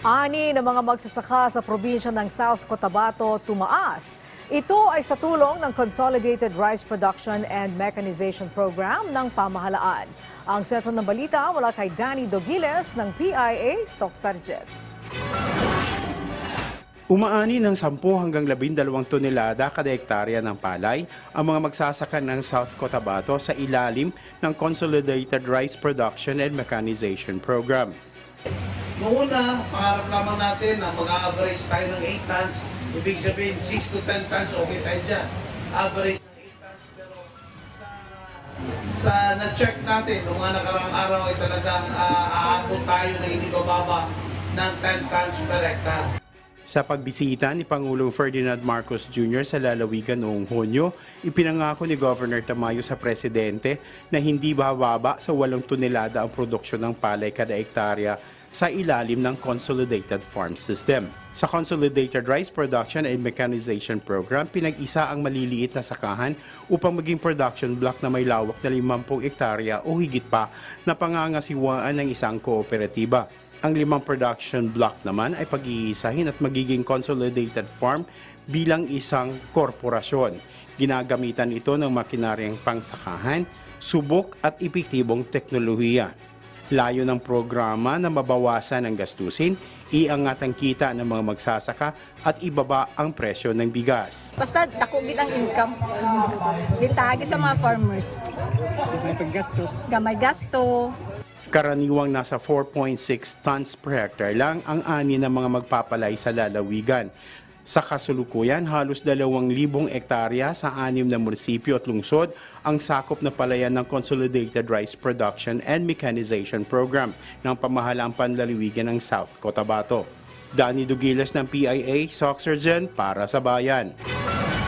Ani ng mga magsasaka sa probinsya ng South Cotabato tumaas. Ito ay sa tulong ng Consolidated Rice Production and Mechanization Program ng pamahalaan. Ang sentro ng balita mula kay Danny Dogiles ng PIA Socsarget. Umaani ng 10 hanggang 12 tonelada kada hektarya ng palay ang mga magsasaka ng South Cotabato sa ilalim ng Consolidated Rice Production and Mechanization Program. Noong una, pangarap lamang natin na mag-average tayo ng 8 tons. Ibig sabihin, 6 to 10 tons, okay tayo dyan. Average ng 8 tons, pero sa na-check natin, noong mga nakaraang araw ay talagang aabot tayo na hindi bababa ng 10 tons per hectare. Sa pagbisita ni Pangulong Ferdinand Marcos Jr. sa lalawigan noong Hunyo, ipinangako ni Governor Tamayo sa Presidente na hindi bababa sa 8 tonelada ang produksyon ng palay kada hektarya sa ilalim ng Consolidated Farm System. Sa Consolidated Rice Production and Mechanization Program, pinag-isa ang maliliit na sakahan upang maging production block na may lawak na 50 hektarya o higit pa na pangangasiwaan ng isang kooperatiba. Ang 5 production block naman ay pag-iisahin at magiging consolidated farm bilang isang korporasyon. Ginagamitan ito ng makinaryang pangsakahan, subok at epektibong teknolohiya. Layo ng programa na mabawasan ang gastusin, iangat ang kita ng mga magsasaka at ibaba ang presyo ng bigas. Basta dako gid ang income. Bitagi sa mga farmers. May paggastos. Gamay gasto. Karaniwang nasa 4.6 tons per hectare lang ang ani ng mga magpapalay sa lalawigan. Sa kasulukuyan, halos 2,000 hektarya sa 6 na munisipyo at lungsod ang sakop na palayan ng Consolidated Rice Production and Mechanization Program ng pamahalaang panlalawigan ng South Cotabato. Danny Dogiles ng PIA Socsarget para sa Bayan.